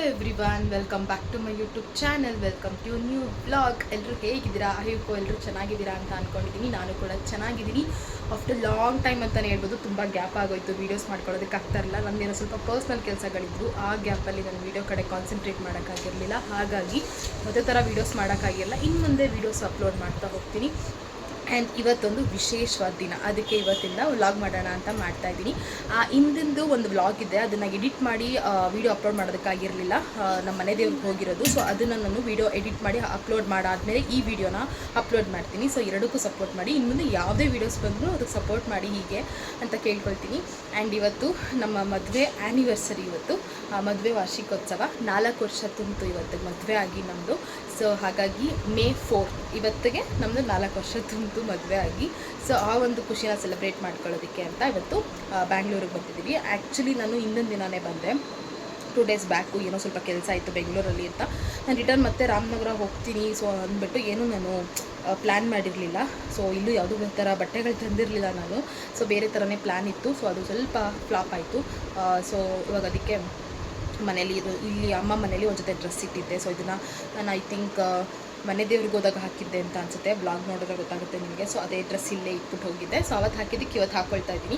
Everyone, welcome back to my YouTube channel. Welcome to new blog. ಎಲ್ಲರೂ ಹೇಗಿದ್ದೀರಾ? ಐಹೋಪ್ ಎಲ್ಲರೂ ಚೆನ್ನಾಗಿದ್ದೀರಾ ಅಂತ ಅಂದ್ಕೊಂಡಿದ್ದೀನಿ. ನಾನು ಕೂಡ ಚೆನ್ನಾಗಿದ್ದೀನಿ. ಆಫ್ಟರ್ ಲಾಂಗ್ ಟೈಮ್ ಅಂತಲೇ ಹೇಳ್ಬೋದು. ತುಂಬ ಗ್ಯಾಪ್ ಆಗೋಯಿತು, ವೀಡಿಯೋಸ್ ಮಾಡ್ಕೊಳ್ಳೋದಕ್ಕೆ ಆಗ್ತಾ ಇರಲಿಲ್ಲ. ನನಗೇನೋ ಸ್ವಲ್ಪ ಪರ್ಸ್ನಲ್ ಕೆಲಸಗಳಿದ್ವು. ಆ ಗ್ಯಾಪಲ್ಲಿ ನಾನು ವೀಡಿಯೋ ಕಡೆ ಕಾನ್ಸಂಟ್ರೇಟ್ ಮಾಡೋಕ್ಕಾಗಿರಲಿಲ್ಲ. ಹಾಗಾಗಿ ಅದೇ ಥರ ವೀಡಿಯೋಸ್ ಮಾಡೋಕ್ಕಾಗಿರಲಿಲ್ಲ. ಇನ್ನು ಮುಂದೆ ವೀಡಿಯೋಸ್ ಅಪ್ಲೋಡ್ ಮಾಡ್ತಾ ಹೋಗ್ತೀನಿ. ಆ್ಯಂಡ್ ಇವತ್ತೊಂದು ವಿಶೇಷವಾದ ದಿನ, ಅದಕ್ಕೆ ಇವತ್ತಿಂದ ವ್ಲಾಗ್ ಮಾಡೋಣ ಅಂತ ಮಾಡ್ತಾಯಿದ್ದೀನಿ. ಹಿಂದಿಂದು ಒಂದು ವ್ಲಾಗ್ ಇದೆ, ಅದನ್ನು ಎಡಿಟ್ ಮಾಡಿ ವೀಡಿಯೋ ಅಪ್ಲೋಡ್ ಮಾಡೋದಕ್ಕಾಗಿರಲಿಲ್ಲ. ನಮ್ಮ ಮನೆ ದೇವ್ರಿಗೆ ಹೋಗಿರೋದು. ಸೊ ಅದನ್ನು ನಾನು ವೀಡಿಯೋ ಎಡಿಟ್ ಮಾಡಿ ಅಪ್ಲೋಡ್ ಮಾಡಾದಮೇಲೆ ಈ ವಿಡಿಯೋನ ಅಪ್ಲೋಡ್ ಮಾಡ್ತೀನಿ. ಸೊ ಎರಡಕ್ಕೂ ಸಪೋರ್ಟ್ ಮಾಡಿ. ಇನ್ನು ಮುಂದೆ ಯಾವುದೇ ವೀಡಿಯೋಸ್ ಬಂದರೂ ಅದಕ್ಕೆ ಸಪೋರ್ಟ್ ಮಾಡಿ ಹೀಗೆ ಅಂತ ಕೇಳ್ಕೊಳ್ತೀನಿ. ಆ್ಯಂಡ್ ಇವತ್ತು ನಮ್ಮ ಮದುವೆ ಆ್ಯನಿವರ್ಸರಿ, ಇವತ್ತು ಮದುವೆ ವಾರ್ಷಿಕೋತ್ಸವ. 4 ವರ್ಷ ತುಂಬಿತು ಇವತ್ತಿಗೆ ಮದುವೆ ಆಗಿ ನಮ್ಮದು. ಸೊ ಹಾಗಾಗಿ May 4 ಇವತ್ತಿಗೆ ನಮ್ಮದು 4 ವರ್ಷ ತುಂಬಿತು ಮದುವೆ ಆಗಿ. ಸೊ ಆ ಒಂದು ಖುಷಿನ ಸೆಲೆಬ್ರೇಟ್ ಮಾಡ್ಕೊಳ್ಳೋದಕ್ಕೆ ಅಂತ ಇವತ್ತು ಬ್ಯಾಂಗ್ಳೂರಿಗೆ ಬಂದಿದ್ದೀವಿ. ಆ್ಯಕ್ಚುಲಿ ನಾನು ಇನ್ನೊಂದು ದಿನವೇ ಬಂದೆ, 2 ಡೇಸ್ ಬ್ಯಾಕು. ಏನೋ ಸ್ವಲ್ಪ ಕೆಲಸ ಆಯಿತು ಬೆಂಗಳೂರಲ್ಲಿ ಅಂತ ನಾನು ರಿಟರ್ನ್ ಮತ್ತೆ ರಾಮನಗರ ಹೋಗ್ತೀನಿ. ಸೊ ಅಂದ್ಬಿಟ್ಟು ಏನೂ ನಾನು ಪ್ಲ್ಯಾನ್ ಮಾಡಿರಲಿಲ್ಲ. ಸೊ ಇಲ್ಲೂ ಯಾವುದೋ ಥರ ಬಟ್ಟೆಗಳು ತಂದಿರಲಿಲ್ಲ ನಾನು. ಸೊ ಬೇರೆ ಥರನೇ ಪ್ಲ್ಯಾನ್ ಇತ್ತು. ಸೊ ಅದು ಸ್ವಲ್ಪ ಫ್ಲಾಪ್ ಆಯಿತು. ಸೊ ಇವಾಗ ಅದಕ್ಕೆ ಮನೇಲಿ ಇಲ್ಲಿ ಅಮ್ಮ ಮನೇಲಿ ಒಂದು ಜೊತೆ ಡ್ರೆಸ್ ಇಟ್ಟಿದ್ದೆ. ಸೊ ಇದನ್ನು ನಾನು ಐ ಥಿಂಕ್ ಮನೆ ದೇವ್ರಿಗೆ ಹೋದಾಗ ಹಾಕಿದ್ದೆ ಅಂತ ಅನಿಸುತ್ತೆ. ಬ್ಲಾಗ್ ನೋಡಿದ್ರೆ ಗೊತ್ತಾಗುತ್ತೆ ನಿಮಗೆ. ಸೊ ಅದೇ ಡ್ರೆಸ್ ಇಲ್ಲೇ ಇಟ್ಬಿಟ್ಟು ಹೋಗಿದ್ದೆ. ಸೊ ಅವತ್ತು ಹಾಕಿದ್ದಕ್ಕೆ ಇವತ್ತು ಹಾಕ್ಕೊಳ್ತಾ ಇದ್ದೀನಿ.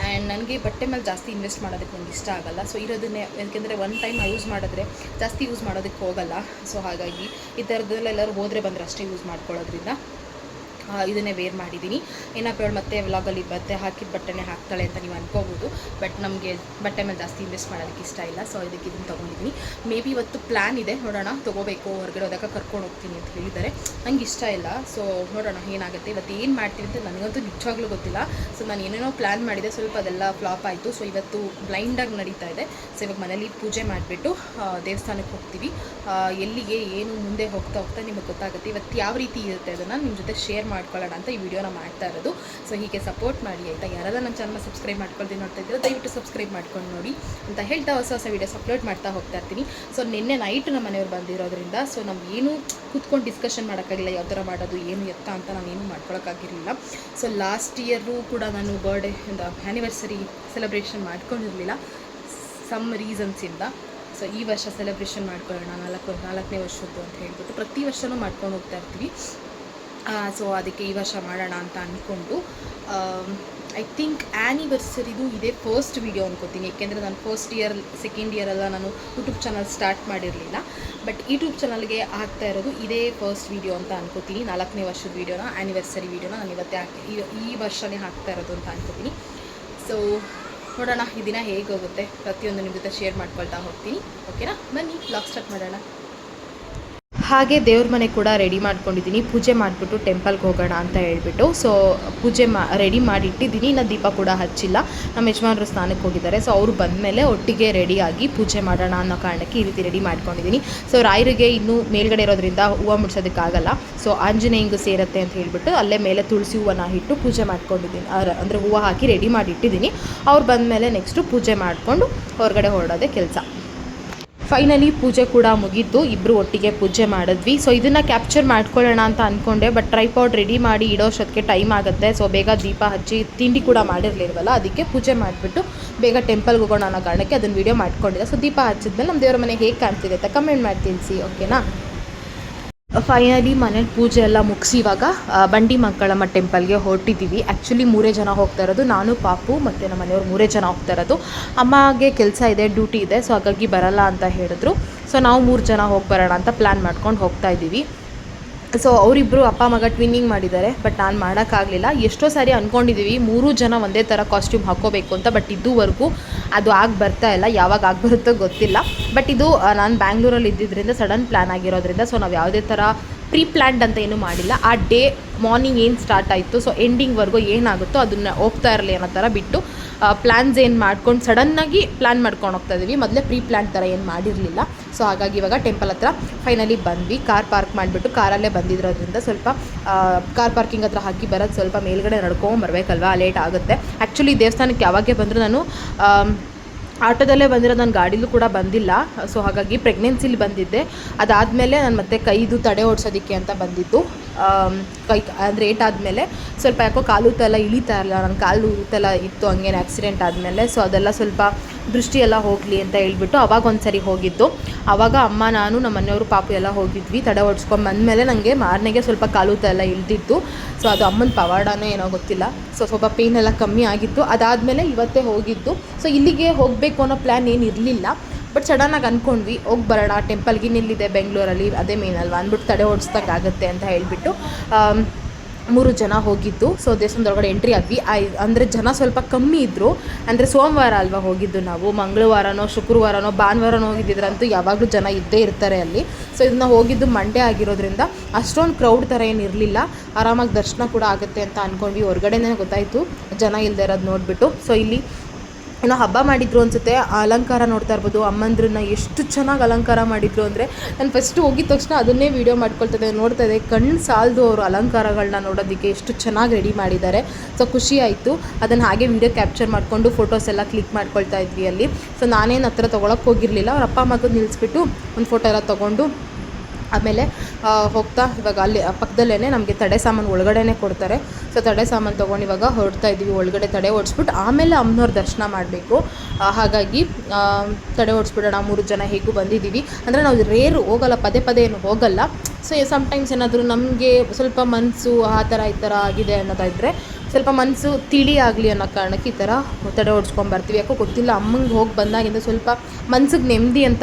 ಆ್ಯಂಡ್ ನನಗೆ ಬಟ್ಟೆ ಮೇಲೆ ಜಾಸ್ತಿ ಇನ್ವೆಸ್ಟ್ ಮಾಡೋದಕ್ಕೆ ನನಗೆ ಇಷ್ಟ ಆಗೋಲ್ಲ. ಸೊ ಇರೋದನ್ನೇ, ಯಾಕೆಂದರೆ ಒನ್ ಟೈಮ್ ಯೂಸ್ ಮಾಡಿದ್ರೆ ಜಾಸ್ತಿ ಯೂಸ್ ಮಾಡೋದಕ್ಕೆ ಹೋಗಲ್ಲ. ಸೊ ಹಾಗಾಗಿ ಈ ಥರದ್ದೆಲ್ಲರೂ ಹೋದರೆ ಬಂದರೆ ಅಷ್ಟೇ ಯೂಸ್ ಮಾಡ್ಕೊಳ್ಳೋದ್ರಿಂದ ಇದನ್ನೇ ವೇರ್ ಮಾಡಿದ್ದೀನಿ. ಏನಪ್ಪ ಹೇಳಿ ಮತ್ತೆ ವ್ಲಾಗಲ್ಲಿ ಮತ್ತೆ ಹಾಕಿದ ಬಟ್ಟೆನೇ ಹಾಕ್ತಾಳೆ ಅಂತ ನೀವು ಅನ್ಕೋಬೋದು. ಬಟ್ ನಮಗೆ ಬಟ್ಟೆ ಮೇಲೆ ಜಾಸ್ತಿ ಇನ್ವೆಸ್ಟ್ ಮಾಡೋದಕ್ಕೆ ಇಷ್ಟ ಇಲ್ಲ. ಸೊ ಇದಕ್ಕೆ ಇದನ್ನು ತೊಗೊಂಡಿದ್ದೀನಿ. ಮೇ ಬಿ ಇವತ್ತು ಪ್ಲ್ಯಾನ್ ಇದೆ, ನೋಡೋಣ. ತೊಗೋಬೇಕು, ಹೊರಗಡೆ ಹೋದಾಗ ಕರ್ಕೊಂಡು ಹೋಗ್ತೀನಿ ಅಂತ ಹೇಳಿದ್ದಾರೆ. ನಂಗೆ ಇಷ್ಟ ಇಲ್ಲ. ಸೊ ನೋಡೋಣ ಏನಾಗುತ್ತೆ. ಇವತ್ತು ಏನು ಮಾಡ್ತೀನಿ ಅಂತ ನನಗಂತೂ ನಿಜವಾಗ್ಲೂ ಗೊತ್ತಿಲ್ಲ. ಸೊ ನಾನು ಏನೇನೋ ಪ್ಲ್ಯಾನ್ ಮಾಡಿದೆ, ಸ್ವಲ್ಪ ಅದೆಲ್ಲ ಫ್ಲಾಪ್ ಆಯಿತು. ಸೊ ಇವತ್ತು ಬ್ಲೈಂಡಾಗಿ ನಡೀತಾ ಇದೆ. ಸೊ ಇವಾಗ ಮನೇಲಿ ಪೂಜೆ ಮಾಡಿಬಿಟ್ಟು ದೇವಸ್ಥಾನಕ್ಕೆ ಹೋಗ್ತೀವಿ. ಎಲ್ಲಿಗೆ ಏನು ಮುಂದೆ ಹೋಗ್ತಾ ಹೋಗ್ತಾ ನಿಮಗೆ ಗೊತ್ತಾಗುತ್ತೆ. ಇವತ್ತು ಯಾವ ರೀತಿ ಇರುತ್ತೆ ಅದನ್ನು ನಿಮ್ಮ ಜೊತೆ ಶೇರ್ ಮಾಡ್ಕೊಳ್ಳೋಣ ಅಂತ ಈ ವಿಡಿಯೋನ ಮಾಡ್ತಾ ಇರೋದು. ಸೊ ಹೀಗೆ ಸಪೋರ್ಟ್ ಮಾಡಿ ಆಯಿತಾ. ಯಾರೆಲ್ಲ ನನ್ನ ಚಾನಲ್ ಸಬ್ಸ್ಕ್ರೈಬ್ ಮಾಡ್ಕೊಳ್ತೀನಿ ನೋಡ್ತಾ ಇದ್ದೀರಾ, ದಯವಿಟ್ಟು ಸಬ್ಸ್ಕ್ರೈಬ್ ಮಾಡ್ಕೊಂಡು ನೋಡಿ ಅಂತ ಹೇಳ್ತಾ ಹೊಸ ಹೊಸ ವೀಡಿಯೋಸ್ ಅಪ್ಲೋಡ್ ಮಾಡ್ತಾ ಹೋಗ್ತಾ ಇರ್ತೀನಿ. ಸೊ ನಿನ್ನೆ ನೈಟ್ ನಮ್ಮ ಮನೆಯವ್ರು ಬಂದಿರೋದ್ರಿಂದ ಸೊ ನಾವು ಏನು ಕೂತ್ಕೊಂಡು ಡಿಸ್ಕಷನ್ ಮಾಡೋಕ್ಕಾಗಿಲ್ಲ, ಯಾವ ಥರ ಮಾಡೋದು ಏನು ಎತ್ತ ಅಂತ ನಾವೇನು ಮಾಡ್ಕೊಳಕ್ಕಾಗಿರಲಿಲ್ಲ. ಸೊ ಲಾಸ್ಟ್ ಇಯರು ಕೂಡ ನಾನು ಬರ್ಡೇ ಆ್ಯನಿವರ್ಸರಿ ಸೆಲೆಬ್ರೇಷನ್ ಮಾಡ್ಕೊಂಡಿರಲಿಲ್ಲ ಸಮ್ ರೀಸನ್ಸಿಂದ. ಸೊ ಈ ವರ್ಷ ಸೆಲೆಬ್ರೇಷನ್ ಮಾಡ್ಕೊಳ್ಳೋಣ, 4ನೇ ವರ್ಷದ್ದು ಅಂತ ಹೇಳ್ಬಿಟ್ಟು ಪ್ರತಿ ವರ್ಷವೂ ಮಾಡ್ಕೊಂಡು ಹೋಗ್ತಾ ಇರ್ತೀವಿ. ಸೊ ಅದಕ್ಕೆ ಈ ವರ್ಷ ಮಾಡೋಣ ಅಂತ ಅಂದ್ಕೊಂಡು ಐ ಥಿಂಕ್ ಆ್ಯನಿವರ್ಸರಿದು ಇದೇ ಫಸ್ಟ್ ವೀಡಿಯೋ ಅನ್ಕೋತೀನಿ. ಏಕೆಂದರೆ ನಾನು ಫಸ್ಟ್ ಇಯರ್ ಸೆಕೆಂಡ್ ಇಯರೆಲ್ಲ ನಾನು ಯೂಟ್ಯೂಬ್ ಚಾನಲ್ ಸ್ಟಾರ್ಟ್ ಮಾಡಿರಲಿಲ್ಲ. ಬಟ್ ಯೂಟ್ಯೂಬ್ ಚಾನಲ್ಗೆ ಆಗ್ತಾ ಇರೋದು ಇದೇ ಫಸ್ಟ್ ವೀಡಿಯೋ ಅಂತ ಅನ್ಕೋತೀನಿ. 4ನೇ ವರ್ಷದ ವೀಡಿಯೋನ, ಆ್ಯನಿವರ್ಸರಿ ವೀಡಿಯೋನ ನಾನು ಇವತ್ತೇ ಈ ವರ್ಷವೇ ಹಾಕ್ತಾ ಇರೋದು ಅಂತ ಅನ್ಕೋತೀನಿ. ಸೊ ನೋಡೋಣ ಈ ದಿನ ಹೇಗೆ ಹೋಗುತ್ತೆ, ಪ್ರತಿಯೊಂದು ನಿಮ್ಮ ಜೊತೆ ಶೇರ್ ಮಾಡ್ಕೊಳ್ತಾ ಹೋಗ್ತೀನಿ. ಓಕೆನಾ? ಬನ್ನಿ ವ್ಲಾಗ್ ಸ್ಟಾರ್ಟ್ ಮಾಡೋಣ. ಹಾಗೆ ದೇವ್ರ ಮನೆ ಕೂಡ ರೆಡಿ ಮಾಡ್ಕೊಂಡಿದ್ದೀನಿ. ಪೂಜೆ ಮಾಡಿಬಿಟ್ಟು ಟೆಂಪಲ್ಗೆ ಹೋಗೋಣ ಅಂತ ಹೇಳ್ಬಿಟ್ಟು. ಸೊ ಪೂಜೆ ರೆಡಿ ಮಾಡಿ ಇಟ್ಟಿದ್ದೀನಿ. ಇನ್ನು ದೀಪ ಕೂಡ ಹಚ್ಚಿಲ್ಲ. ನಮ್ಮ ಯಜಮಾನರು ಸ್ನಾನಕ್ಕೆ ಹೋಗಿದ್ದಾರೆ. ಸೊ ಅವರು ಬಂದಮೇಲೆ ಒಟ್ಟಿಗೆ ರೆಡಿಯಾಗಿ ಪೂಜೆ ಮಾಡೋಣ ಅನ್ನೋ ಕಾರಣಕ್ಕೆ ಈ ರೀತಿ ರೆಡಿ ಮಾಡ್ಕೊಂಡಿದ್ದೀನಿ. ಸೊ ರಾಯರಿಗೆ ಇನ್ನೂ ಮೇಲ್ಗಡೆ ಇರೋದ್ರಿಂದ ಹೂವು ಮುಡ್ಸೋದಕ್ಕಾಗಲ್ಲ. ಸೊ ಆಂಜನೇಯಂಗೂ ಸೇರುತ್ತೆ ಅಂತ ಹೇಳ್ಬಿಟ್ಟು ಅಲ್ಲೇ ಮೇಲೆ ತುಳಸಿ ಹೂವನ್ನ ಇಟ್ಟು ಪೂಜೆ ಮಾಡ್ಕೊಂಡಿದ್ದೀನಿ. ಅಂದರೆ ಹೂವು ಹಾಕಿ ರೆಡಿ ಮಾಡಿ ಇಟ್ಟಿದ್ದೀನಿ. ಅವ್ರು ಬಂದಮೇಲೆ ನೆಕ್ಸ್ಟು ಪೂಜೆ ಮಾಡಿಕೊಂಡು ಹೊರಗಡೆ ಹೊರಡೋದೇ ಕೆಲಸ. ಫೈನಲಿ ಪೂಜೆ ಕೂಡ ಮುಗೀತು. ಇಬ್ಬರು ಒಟ್ಟಿಗೆ ಪೂಜೆ ಮಾಡಿದ್ವಿ. ಸೊ ಇದನ್ನು ಕ್ಯಾಪ್ಚರ್ ಮಾಡ್ಕೊಳ್ಳೋಣ ಅಂತ ಅಂದ್ಕೊಂಡೆ. ಬಟ್ ಟ್ರೈಪಾಡ್ ರೆಡಿ ಮಾಡಿ ಇಡೋಷ್ಟೊತ್ತಿಗೆ ಟೈಮ್ ಆಗುತ್ತೆ. ಸೊ ಬೇಗ ದೀಪ ಹಚ್ಚಿ ತಿಂಡಿ ಕೂಡ ಮಾಡಿರಲಿಲ್ವಲ್ಲ, ಅದಕ್ಕೆ ಪೂಜೆ ಮಾಡಿಬಿಟ್ಟು ಬೇಗ ಟೆಂಪಲ್ಗೆ ಹೋಗೋಣ ಅನ್ನೋ ಕಾರಣಕ್ಕೆ ಅದನ್ನು ವೀಡಿಯೋ ಮಾಡ್ಕೊಂಡಿದ್ದೆ. ಸೊ ದೀಪ ಹಚ್ಚಿದ್ಮೇಲೆ ನಮ್ಮ ದೇವರ ಮನೆ ಹೇಗೆ ಕಾಣ್ತಿದೆ ಅಂತ ಕಮೆಂಟ್ ಮಾಡಿ ತಿಳಿಸಿ. ಓಕೆನಾ? ಫೈನಲಿ ಮನೇಲಿ ಪೂಜೆ ಎಲ್ಲ ಮುಗಿಸಿ ಇವಾಗ ಬಂಡಿ ಮಕ್ಕಳಮ್ಮ ಟೆಂಪಲ್ಗೆ ಹೊರಟಿದ್ದೀವಿ. ಆ್ಯಕ್ಚುಲಿ 3 ಜನ ಹೋಗ್ತಾ ಇರೋದು, ನಾನು, ಪಾಪು ಮತ್ತು ನಮ್ಮ ಮನೆಯವ್ರು 3 ಜನ ಹೋಗ್ತಾ ಇರೋದು. ಅಮ್ಮಗೆ ಕೆಲಸ ಇದೆ, ಡ್ಯೂಟಿ ಇದೆ. ಸೊ ಹಾಗಾಗಿ ಬರಲ್ಲ ಅಂತ ಹೇಳಿದ್ರು. ಸೊ ನಾವು 3 ಜನ ಹೋಗಿ ಬರೋಣ ಅಂತ ಪ್ಲ್ಯಾನ್ ಮಾಡ್ಕೊಂಡು ಹೋಗ್ತಾ ಇದ್ದೀವಿ. ಸೊ ಅವರಿಬ್ಬರು ಅಪ್ಪ ಮಗ ಟ್ವಿನ್ನಿಂಗ್ ಮಾಡಿದ್ದಾರೆ. ಬಟ್ ನಾನು ಮಾಡೋಕ್ಕಾಗಲಿಲ್ಲ. ಎಷ್ಟೋ ಸಾರಿ ಅಂದ್ಕೊಂಡಿದ್ದೀವಿ 3 ಜನ ಒಂದೇ ಥರ ಕಾಸ್ಟ್ಯೂಮ್ ಹಾಕ್ಕೋಬೇಕು ಅಂತ. ಬಟ್ ಇದುವರೆಗೂ ಅದು ಬರ್ತಾ ಇಲ್ಲ. ಯಾವಾಗ ಬರುತ್ತೋ ಗೊತ್ತಿಲ್ಲ. ಬಟ್ ಇದು ನಾನು ಬ್ಯಾಂಗ್ಳೂರಲ್ಲಿ ಇದ್ದಿದ್ದರಿಂದ ಸಡನ್ ಪ್ಲ್ಯಾನ್ ಆಗಿರೋದ್ರಿಂದ ಸೊ ನಾವು ಯಾವುದೇ ಥರ ಪ್ರೀ ಪ್ಲ್ಯಾನ್ಡ್ ಅಂತ ಏನೂ ಮಾಡಿಲ್ಲ. ಆ ಡೇ ಮಾರ್ನಿಂಗ್ ಏನು ಸ್ಟಾರ್ಟ್ ಆಯಿತು, ಸೊ ಎಂಡಿಂಗ್ವರೆಗೂ ಏನಾಗುತ್ತೋ ಅದನ್ನು ಹೋಗ್ತಾ ಇರಲಿ ಅನ್ನೋ ಥರ ಬಿಟ್ಟು ಪ್ಲ್ಯಾನ್ಸ್ ಏನು ಮಾಡ್ಕೊಂಡು ಸಡನ್ನಾಗಿ ಪ್ಲ್ಯಾನ್ ಮಾಡ್ಕೊಂಡು ಹೋಗ್ತಾ ಇದ್ದೀವಿ. ಮೊದಲೇ ಪ್ರೀ ಪ್ಲ್ಯಾನ್ ಥರ ಏನು ಮಾಡಿರಲಿಲ್ಲ. ಸೊ ಹಾಗಾಗಿ ಇವಾಗ ಟೆಂಪಲ್ ಹತ್ರ ಫೈನಲಿ ಬಂದ್ವಿ. ಕಾರ್ ಪಾರ್ಕ್ ಮಾಡಿಬಿಟ್ಟು ಕಾರಲ್ಲೇ ಬಂದಿರೋದ್ರಿಂದ ಸ್ವಲ್ಪ ಕಾರ್ ಪಾರ್ಕಿಂಗ್ ಹತ್ರ ಹಾಕಿ ಬರೋದು ಸ್ವಲ್ಪ ಮೇಲ್ಗಡೆ ನಡ್ಕೊಂಬರ್ಬೇಕಲ್ವಾ, ಲೇಟ್ ಆಗುತ್ತೆ. ಆ್ಯಕ್ಚುಲಿ ದೇವಸ್ಥಾನಕ್ಕೆ ಯಾವಾಗೇ ಬಂದರೂ ನಾನು ಆಟೋದಲ್ಲೇ ಬಂದಿರೋದು, ನಾನು ಗಾಡಿಲೂ ಕೂಡ ಬಂದಿಲ್ಲ. ಸೊ ಹಾಗಾಗಿ ಪ್ರೆಗ್ನೆನ್ಸಿಲಿ ಬಂದಿದ್ದೆ. ಅದಾದಮೇಲೆ ನಾನು ಮತ್ತೆ ಕೈದು ತಡೆ ಓಡಿಸೋದಕ್ಕೆ ಅಂತ ಬಂದಿದ್ದು. ಕೈ ಅಂದರೆ ಏಟಾದಮೇಲೆ ಸ್ವಲ್ಪ ಯಾಕೋ ಕಾಲು ಎಲ್ಲ ಇಳಿತಾ ಇರಲಿಲ್ಲ, ನನ್ನ ಕಾಲು ಉರಿತೆಲ್ಲ ಇತ್ತು ಹಂಗೇನೆ ಆಕ್ಸಿಡೆಂಟ್ ಆದಮೇಲೆ. ಸೊ ಅದೆಲ್ಲ ಸ್ವಲ್ಪ ದೃಷ್ಟಿ ಎಲ್ಲ ಹೋಗಲಿ ಅಂತ ಹೇಳ್ಬಿಟ್ಟು ಅವಾಗ ಒಂದು ಸರಿ ಹೋಗಿದ್ದು. ಆವಾಗ ಅಮ್ಮ ನಾನು ನಮ್ಮ ಮನೆಯವರು ಪಾಪು ಎಲ್ಲ ಹೋಗಿದ್ವಿ. ತಡೆ ಓಡಿಸ್ಕೊಂಡು ಬಂದಮೇಲೆ ನನಗೆ ಮಾರನೆಗೆ ಸ್ವಲ್ಪ ಕಾಲು ಎಲ್ಲ ಇಳ್ದಿತ್ತು. ಸೊ ಅದು ಅಮ್ಮನ ಪವಾಡನೋ ಏನೋ ಗೊತ್ತಿಲ್ಲ. ಸೊ ಸ್ವಲ್ಪ ಪೇನ್ ಎಲ್ಲ ಕಮ್ಮಿ ಆಗಿತ್ತು. ಅದಾದಮೇಲೆ ಇವತ್ತೇ ಹೋಗಿದ್ದು. ಸೊ ಇಲ್ಲಿಗೆ ಹೋಗಬೇಕು ಅನ್ನೋ ಪ್ಲ್ಯಾನ್ ಏನು ಇರಲಿಲ್ಲ, ಬಟ್ ಸಡನ್ನಾಗಿ ಅಂದ್ಕೊಂಡ್ವಿ ಹೋಗಿ ಬರೋಣ ಟೆಂಪಲ್ಗೆ, ನಿಲ್ಲಿದೆ ಬೆಂಗಳೂರಲ್ಲಿ ಅದೇ ಮೇನ್ ಅಲ್ವಾ ಅಂದ್ಬಿಟ್ಟು ತಡೆ ಓಡಿಸ್ದಂಗೆ ಆಗುತ್ತೆ ಅಂತ ಹೇಳಿಬಿಟ್ಟು 3 ಜನ ಹೋಗಿದ್ದು. ಸೊ ದೇವಸ್ಥಾನದೊಳಗಡೆ ಎಂಟ್ರಿ ಆದ್ವಿ. ಅಂದರೆ ಜನ ಸ್ವಲ್ಪ ಕಮ್ಮಿ ಇದ್ದರು. ಅಂದರೆ ಸೋಮವಾರ ಅಲ್ವಾ ಹೋಗಿದ್ದು ನಾವು, ಮಂಗಳವಾರನೋ ಶುಕ್ರವಾರನೋ ಭಾನುವಾರನೋ ಹೋಗಿದ್ದಿದ್ರಂತೂ ಯಾವಾಗಲೂ ಜನ ಇದ್ದೇ ಇರ್ತಾರೆ ಅಲ್ಲಿ. ಸೊ ಇದನ್ನ ಹೋಗಿದ್ದು ಮಂಡೇ ಆಗಿರೋದ್ರಿಂದ ಅಷ್ಟೊಂದು ಕ್ರೌಡ್ ಥರ ಏನು ಇರಲಿಲ್ಲ, ಆರಾಮಾಗಿ ದರ್ಶನ ಕೂಡ ಆಗುತ್ತೆ ಅಂತ ಅಂದ್ಕೊಂಡ್ವಿ. ಹೊರಗಡೆನೇ ಗೊತ್ತಾಯಿತು ಜನ ಇಲ್ಲದೆ ಇರೋದು ನೋಡಿಬಿಟ್ಟು. ಸೊ ಇಲ್ಲಿ ಏನೋ ಹಬ್ಬ ಮಾಡಿದ್ರು ಅನಿಸುತ್ತೆ, ಅಲಂಕಾರ ನೋಡ್ತಾ ಇರ್ಬೋದು. ಅಮ್ಮಂದ್ರನ್ನ ಎಷ್ಟು ಚೆನ್ನಾಗಿ ಅಲಂಕಾರ ಮಾಡಿದ್ರು ಅಂದರೆ ನಾನು ಫಸ್ಟು ಹೋಗಿದ ತಕ್ಷಣ ಅದನ್ನೇ ವೀಡಿಯೋ ಮಾಡ್ಕೊಳ್ತಿದ್ದೆ, ನೋಡ್ತಾ ಇದ್ದೆ ಕಣ್ಣು ಸಾಲದು ಅವರು ಅಲಂಕಾರಗಳನ್ನ ನೋಡೋದಕ್ಕೆ ಎಷ್ಟು ಚೆನ್ನಾಗಿ ರೆಡಿ ಮಾಡಿದ್ದಾರೆ. ಸೊ ಖುಷಿ ಆಯಿತು. ಅದನ್ನು ಹಾಗೆ ವೀಡಿಯೋ ಕ್ಯಾಪ್ಚರ್ ಮಾಡಿಕೊಂಡು ಫೋಟೋಸ್ ಎಲ್ಲ ಕ್ಲಿಕ್ ಮಾಡ್ಕೊಳ್ತಾ ಇದ್ವಿ ಅಲ್ಲಿ. ಸೊ ನಾನೇನು ಹತ್ರ ತೊಗೊಳಕ್ಕೆ ಹೋಗಿರಲಿಲ್ಲ, ಅವ್ರ ಅಪ್ಪ ಮಗನ ನಿಲ್ಲಿಸ್ಬಿಟ್ಟು ಒಂದು ಫೋಟೋ ಎಲ್ಲ ತೊಗೊಂಡು ಆಮೇಲೆ ಹೋಗ್ತಾ ಇವಾಗ ಅಲ್ಲಿ ಪಕ್ಕದಲ್ಲೇ ನಮಗೆ ತಡೆ ಸಾಮಾನು ಒಳಗಡೆನೇ ಕೊಡ್ತಾರೆ. ಸೊ ತಡೆ ಸಾಮಾನು ತೊಗೊಂಡು ಇವಾಗ ಹೊರಡ್ತಾ ಇದ್ವಿ. ಒಳಗಡೆ ತಡೆ ಓಡಿಸ್ಬಿಟ್ಟು ಆಮೇಲೆ ಅಮ್ಮನವ್ರ ದರ್ಶನ ಮಾಡಬೇಕು. ಹಾಗಾಗಿ ತಡೆ ಓಡಿಸ್ಬಿಡೋಣ, 3 ಜನ ಹೇಗೂ ಬಂದಿದ್ದೀವಿ. ಅಂದರೆ ನಾವು ರೇರು ಹೋಗಲ್ಲ, ಪದೇ ಪದೇ ಏನು ಹೋಗಲ್ಲ. ಸೊ ಸಮ್ಟೈಮ್ಸ್ ಏನಾದರೂ ನಮಗೆ ಸ್ವಲ್ಪ ಮನಸ್ಸು ಆ ಥರ ಈ ಥರ ಆಗಿದೆ ಅನ್ನೋದಾದರೆ ಸ್ವಲ್ಪ ಮನಸ್ಸು ತಿಳಿ ಆಗಲಿ ಅನ್ನೋ ಕಾರಣಕ್ಕೆ ಈ ಥರ ತಡೆ ಓಡಿಸ್ಕೊಂಬರ್ತೀವಿ. ಯಾಕೋ ಗೊತ್ತಿಲ್ಲ, ಅಮ್ಮಂಗೆ ಹೋಗಿ ಬಂದಾಗಿಂದ ಸ್ವಲ್ಪ ಮನ್ಸಿಗೆ ನೆಮ್ಮದಿ ಅಂತ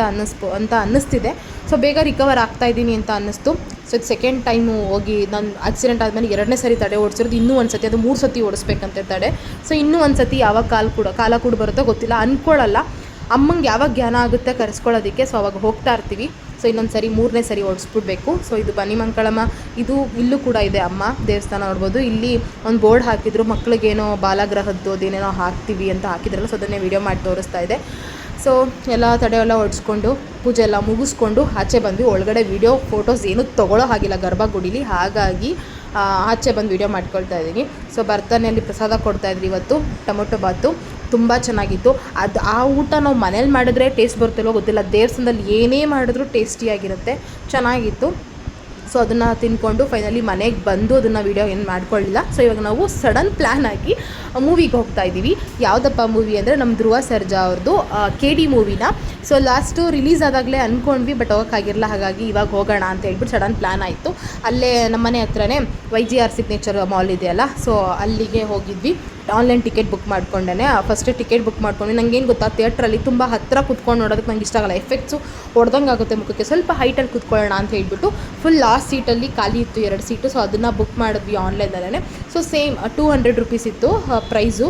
ಅನ್ನಿಸ್ತಿದೆ. ಸೊ ಬೇಗ ರಿಕವರ್ ಆಗ್ತಾಯಿದ್ದೀನಿ ಅಂತ ಅನ್ನಿಸ್ತು. ಸೊ ಇದು ಸೆಕೆಂಡ್ ಟೈಮು ಹೋಗಿ ನಾನು ಆಕ್ಸಿಡೆಂಟ್ ಆದಮೇಲೆ 2ನೇ ಸರಿ ತಡೆ ಓಡಿಸಿರೋದು. ಇನ್ನೂ ಒಂದು ಸತಿ, ಅದು 3 ಸತಿ ಓಡಿಸ್ಬೇಕಂತೆ ತಡೆ. ಸೊ ಇನ್ನೂ ಒಂದು ಸತಿ ಯಾವಾಗ ಕಾಲ ಕೂಡ ಬರುತ್ತೋ ಗೊತ್ತಿಲ್ಲ, ಅಂದ್ಕೊಳ್ಳಲ್ಲ. ಅಮ್ಮಂಗೆ ಯಾವಾಗ ಜ್ಞಾನ ಆಗುತ್ತೆ ಕರೆಸ್ಕೊಳ್ಳೋದಕ್ಕೆ, ಸೊ ಅವಾಗ ಹೋಗ್ತಾ ಇರ್ತೀವಿ. ಸೊ ಇನ್ನೊಂದು ಸರಿ 3ನೇ ಸರಿ ಓಡಿಸ್ಬಿಡ್ಬೇಕು. ಸೊ ಇದು ಬನ್ನಿಮಂಗಳಮ್ಮ, ಇದು ಇಲ್ಲೂ ಕೂಡ ಇದೆ ಅಮ್ಮ ದೇವಸ್ಥಾನ ನೋಡ್ಬೋದು. ಇಲ್ಲಿ ಒಂದು ಬೋರ್ಡ್ ಹಾಕಿದ್ರು, ಮಕ್ಳಿಗೇನೋ ಬಾಲಗ್ರಹದ್ದು ಅದೇನೇನೋ ಹಾಕ್ತೀವಿ ಅಂತ ಹಾಕಿದ್ರಲ್ಲ. ಸೊ ಅದನ್ನೇ ವೀಡಿಯೋ ಮಾಡಿ ತೋರಿಸ್ತಾ ಇದೆ. ಸೊ ಎಲ್ಲ ತಡೆ ಎಲ್ಲ ಓಡಿಸ್ಕೊಂಡು ಪೂಜೆ ಎಲ್ಲ ಮುಗಿಸ್ಕೊಂಡು ಆಚೆ ಬಂದ್ವಿ. ಒಳಗಡೆ ವೀಡಿಯೋ ಫೋಟೋಸ್ ಏನೂ ತೊಗೊಳ್ಳೋ ಹಾಗಿಲ್ಲ ಗರ್ಭಗುಡಿಲಿ, ಹಾಗಾಗಿ ಆಚೆ ಬಂದು ವೀಡಿಯೋ ಮಾಡ್ಕೊಳ್ತಾ ಇದ್ದೀನಿ. ಸೊ ಬರ್ತನೆಯಲ್ಲಿ ಪ್ರಸಾದ ಕೊಡ್ತಾಯಿದ್ರಿ ಇವತ್ತು, ಟೊಮೊಟೊ ಬಾತು ತುಂಬ ಚೆನ್ನಾಗಿತ್ತು. ಅದು ಆ ಊಟ ನಾವು ಮನೇಲಿ ಮಾಡಿದ್ರೆ ಟೇಸ್ಟ್ ಬರುತ್ತಲ್ಲೋ ಗೊತ್ತಿಲ್ಲ, ದೇವಸ್ಥಾನದಲ್ಲಿ ಏನೇ ಮಾಡಿದ್ರೂ ಟೇಸ್ಟಿಯಾಗಿರುತ್ತೆ, ಚೆನ್ನಾಗಿತ್ತು. ಸೊ ಅದನ್ನು ತಿಂದ್ಕೊಂಡು ಫೈನಲಿ ಮನೆಗೆ ಬಂದು ಅದನ್ನು ವೀಡಿಯೋ ಏನು ಮಾಡ್ಕೊಳ್ಳಿಲ್ಲ. ಸೊ ಇವಾಗ ನಾವು ಸಡನ್ ಪ್ಲ್ಯಾನ್ ಆಗಿ ಮೂವಿಗೆ ಹೋಗ್ತಾ ಇದ್ದೀವಿ. ಯಾವುದಪ್ಪ ಮೂವಿ ಅಂದರೆ ನಮ್ಮ ಧ್ರುವ ಸರ್ಜಾ ಅವ್ರದ್ದು KD ಮೂವಿನ. ಸೊ ಲಾಸ್ಟು ರಿಲೀಸ್ ಆದಾಗಲೇ ಅಂದ್ಕೊಂಡ್ವಿ, ಬಟ್ ಹೋಗೋಕ್ಕಾಗಿರಲ್ಲ. ಹಾಗಾಗಿ ಇವಾಗ ಹೋಗೋಣ ಅಂತ ಹೇಳ್ಬಿಟ್ಟು ಸಡನ್ ಪ್ಲ್ಯಾನ್ ಆಯಿತು. ಅಲ್ಲೇ ನಮ್ಮನೆ ಹತ್ರನೇ YGR ಸಿಗ್ನೇಚರ್ ಮಾಲ್ ಇದೆಯಲ್ಲ, ಸೊ ಅಲ್ಲಿಗೆ ಹೋಗಿದ್ವಿ. ಆನ್ಲೈನ್ ಟಿಕೆಟ್ ಬುಕ್ ಮಾಡ್ಕೊಂಡೇ ಫಸ್ಟ್ ಟಿಕೆಟ್ ಬುಕ್ ಮಾಡ್ಕೊಂಡು, ನನಗೇನು ಗೊತ್ತಾ, ಥಿಯೇಟ್ರಲ್ಲಿ ತುಂಬ ಹತ್ತಿರ ಕೂತ್ಕೊಂಡು ನೋಡೋದಕ್ಕೆ ನಂಗೆ ಇಷ್ಟ ಆಗಲ್ಲ. ಎಫೆಕ್ಟ್ಸು ಹೊಡೆದಂಗೆ ಆಗುತ್ತೆ ಮುಖಕ್ಕೆ. ಸ್ವಲ್ಪ ಹೈಟಲ್ಲಿ ಕೂತ್ಕೊಳ್ಳೋಣ ಅಂತ ಹೇಳ್ಬಿಟ್ಟು ಫುಲ್ ಲಾಸ್ಟ್ ಸೀಟಲ್ಲಿ ಖಾಲಿ ಇತ್ತು 2 ಸೀಟು. ಸೊ ಅದನ್ನು ಬುಕ್ ಮಾಡಿದ್ವಿ ಆನ್ಲೈನಲ್ಲೇ. ಸೊ ಸೇಮ್ 200 ರೂಪೀಸ್ ಇತ್ತು ಪ್ರೈಸು.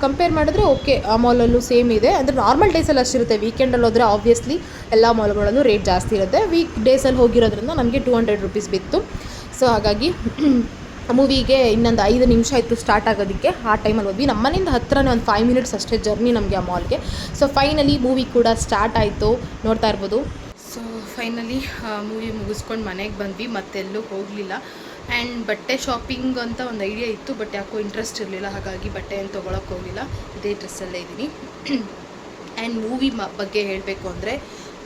ಕಂಪೇರ್ ಮಾಡಿದ್ರೆ ಓಕೆ, ಆ ಮಾಲಲ್ಲೂ ಸೇಮ್ ಇದೆ. ಅಂದರೆ ನಾರ್ಮಲ್ ಡೇಸಲ್ಲಿ ಅಷ್ಟಿರುತ್ತೆ, ವೀಕೆಂಡಲ್ಲಿ ಹೋದರೆ ಆಬ್ವಿಯಸ್ಲಿ ಎಲ್ಲ ಮಾಲ್ಗಳಲ್ಲೂ ರೇಟ್ ಜಾಸ್ತಿ ಇರುತ್ತೆ. ವೀಕ್ ಡೇಸಲ್ಲಿ ಹೋಗಿರೋದ್ರಿಂದ ನಮಗೆ 200 ರೂಪೀಸ್ ಬಿತ್ತು. ಸೊ ಹಾಗಾಗಿ ಮೂವಿಗೆ ಇನ್ನೊಂದು 5 ನಿಮಿಷ ಇತ್ತು ಸ್ಟಾರ್ಟ್ ಆಗೋದಕ್ಕೆ. ಆ ಟೈಮಲ್ಲಿ ಹೋದ್ವಿ. ನಮ್ಮ ಮನೆಯಿಂದ ಹತ್ರನೇ ಒಂದು 5 ಮಿನಿಟ್ಸ್ ಅಷ್ಟೇ ಜರ್ನಿ ನಮಗೆ ಆ ಮಾಲ್ಗೆ. ಸೊ ಫೈನಲಿ ಮೂವಿ ಕೂಡ ಸ್ಟಾರ್ಟ್ ಆಯಿತು, ನೋಡ್ತಾ ಇರ್ಬೋದು. ಸೊ ಫೈನಲಿ ಮೂವಿ ಮುಗಿಸ್ಕೊಂಡು ಮನೆಗೆ ಬಂದ್ವಿ, ಮತ್ತೆಲ್ಲೂ ಹೋಗಲಿಲ್ಲ. ಆ್ಯಂಡ್ ಬಟ್ಟೆ ಶಾಪಿಂಗ್ ಅಂತ ಒಂದು ಐಡಿಯಾ ಇತ್ತು, ಬಟ್ ಯಾಕೋ ಇಂಟ್ರೆಸ್ಟ್ ಇರಲಿಲ್ಲ, ಹಾಗಾಗಿ ಬಟ್ಟೆ ಏನು ತೊಗೊಳಕ್ಕೆ ಹೋಗಲಿಲ್ಲ. ಇದೇ ಡ್ರೆಸ್ಸಲ್ಲೇ ಇದ್ದೀನಿ. ಆ್ಯಂಡ್ ಮೂವಿ ಬಗ್ಗೆ ಹೇಳಬೇಕು ಅಂದರೆ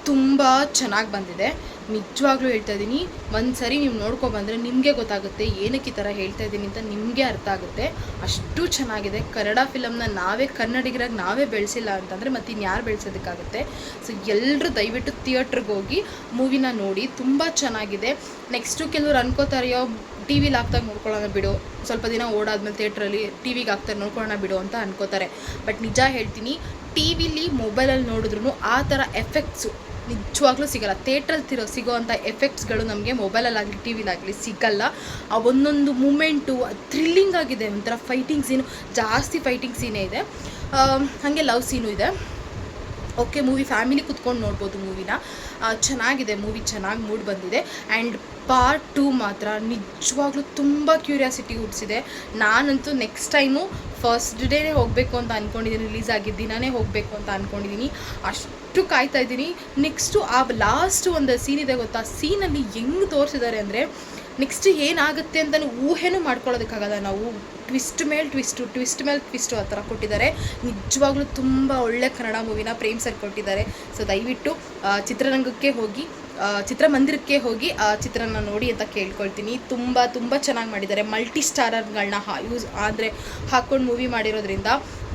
ತುಂಬ ಚೆನ್ನಾಗಿ ಬಂದಿದೆ, ನಿಜವಾಗ್ಲೂ ಹೇಳ್ತಾ ಇದ್ದೀನಿ. ಒಂದು ಸರಿ ನೀವು ನೋಡ್ಕೊಬಂದರೆ ನಿಮಗೆ ಗೊತ್ತಾಗುತ್ತೆ ಏನಕ್ಕೆ ಈ ಥರ ಹೇಳ್ತಾ ಇದ್ದೀನಿ ಅಂತ, ನಿಮಗೆ ಅರ್ಥ ಆಗುತ್ತೆ. ಅಷ್ಟು ಚೆನ್ನಾಗಿದೆ. ಕನ್ನಡ ಫಿಲಮ್ನ ನಾವೇ ಕನ್ನಡಿಗರಾಗಿ ನಾವೇ ಬೆಳೆಸಿಲ್ಲ ಅಂತಂದರೆ ಮತ್ತು ಇನ್ಯಾರು ಬೆಳೆಸೋದಕ್ಕಾಗುತ್ತೆ. ಸೊ ಎಲ್ಲರೂ ದಯವಿಟ್ಟು ಥಿಯೇಟ್ರಿಗೆ ಹೋಗಿ ಮೂವಿನ ನೋಡಿ, ತುಂಬ ಚೆನ್ನಾಗಿದೆ. ನೆಕ್ಸ್ಟು ಕೆಲವ್ರು ಅನ್ಕೋತಾರೆಯೋ ಟಿ ವಿಲಿ ಹಾಕ್ದಾಗ ನೋಡ್ಕೊಳ್ಳೋಣ ಬಿಡು, ಸ್ವಲ್ಪ ದಿನ ಓಡಾದ್ಮೇಲೆ ಥಿಯೇಟ್ರಲ್ಲಿ ಟಿ ವಿಗೆ ಹಾಕ್ತಾರೆ ನೋಡ್ಕೊಳ್ಳೋಣ ಬಿಡು ಅಂತ ಅನ್ಕೋತಾರೆ. ಬಟ್ ನಿಜ ಹೇಳ್ತೀನಿ, ಟಿ ವಿಲಿ ಮೊಬೈಲಲ್ಲಿ ನೋಡಿದ್ರೂ ಆ ಥರ ಎಫೆಕ್ಟ್ಸು ನಿಜವಾಗ್ಲೂ ಸಿಗೋಲ್ಲ. ಥಿಯೇಟ್ರಲ್ಲಿ ಸಿಗೋ ಅಂಥ ಎಫೆಕ್ಟ್ಸ್ಗಳು ನಮಗೆ ಮೊಬೈಲಲ್ಲಾಗಲಿ ಟಿ ವಿಲಾಗಲಿ ಸಿಗಲ್ಲ. ಆ ಒಂದೊಂದು ಮೂಮೆಂಟು ಥ್ರಿಲ್ಲಿಂಗ್ ಆಗಿದೆ. ಒಂಥರ ಫೈಟಿಂಗ್ ಸೀನು, ಜಾಸ್ತಿ ಫೈಟಿಂಗ್ ಸೀನೇ ಇದೆ, ಹಾಗೆ ಲವ್ ಸೀನು ಇದೆ. ಓಕೆ, ಮೂವಿ ಫ್ಯಾಮಿಲಿ ಕುತ್ಕೊಂಡು ನೋಡ್ಬೋದು ಮೂವಿನ. ಚೆನ್ನಾಗಿದೆ ಮೂವಿ, ಚೆನ್ನಾಗಿ ಮೂಡ್ ಬಂದಿದೆ. ಆ್ಯಂಡ್ ಪಾರ್ಟ್ 2 ಮಾತ್ರ ನಿಜವಾಗ್ಲೂ ತುಂಬ ಕ್ಯೂರಿಯಾಸಿಟಿ ಹುಟ್ಟಿಸಿದೆ. ನಾನಂತೂ ನೆಕ್ಸ್ಟ್ ಟೈಮು ಫಸ್ಟ್ ಡೇನೇ ಹೋಗಬೇಕು ಅಂತ ಅಂದ್ಕೊಂಡಿದ್ದೀನಿ, ರಿಲೀಸ್ ಆಗಿದ್ದ ದಿನವೇ ಹೋಗಬೇಕು ಅಂತ ಅಂದ್ಕೊಂಡಿದ್ದೀನಿ. ಅಷ್ಟು ಕಾಯ್ತಾ ಇದ್ದೀನಿ. ನೆಕ್ಸ್ಟು ಆ ಲಾಸ್ಟ್ ಒಂದು ಸೀನ್ ಇದೆ ಗೊತ್ತಾ, ಸೀನಲ್ಲಿ ಹೆಂಗೆ ತೋರಿಸಿದ್ದಾರೆ ಅಂದರೆ ನೆಕ್ಸ್ಟ್ ಏನಾಗುತ್ತೆ ಅಂತ ಊಹೆನೂ ಮಾಡ್ಕೊಳ್ಳೋದಕ್ಕಾಗಲ್ಲ ನಾವು. ಟ್ವಿಸ್ಟ್ ಮೇಲೆ ಟ್ವಿಸ್ಟು ಆ ಥರ ಕೊಟ್ಟಿದ್ದಾರೆ. ನಿಜವಾಗ್ಲೂ ತುಂಬ ಒಳ್ಳೆ ಕನ್ನಡ ಮೂವಿನ ಪ್ರೇಮ್ ಸರ್ ಕೊಟ್ಟಿದ್ದಾರೆ. ಸೊ ದಯವಿಟ್ಟು ಚಿತ್ರರಂಗಕ್ಕೆ ಹೋಗಿ ಚಿತ್ರಮಂದಿರಕ್ಕೆ ಹೋಗಿ ಆ ಚಿತ್ರನ ನೋಡಿ ಅಂತ ಕೇಳ್ಕೊಳ್ತೀನಿ. ತುಂಬ ತುಂಬ ಚೆನ್ನಾಗಿ ಮಾಡಿದ್ದಾರೆ. ಮಲ್ಟಿ ಸ್ಟಾರರ್ಗಳನ್ನ ಅಂದರೆ ಹಾಕ್ಕೊಂಡು ಮೂವಿ ಮಾಡಿರೋದ್ರಿಂದ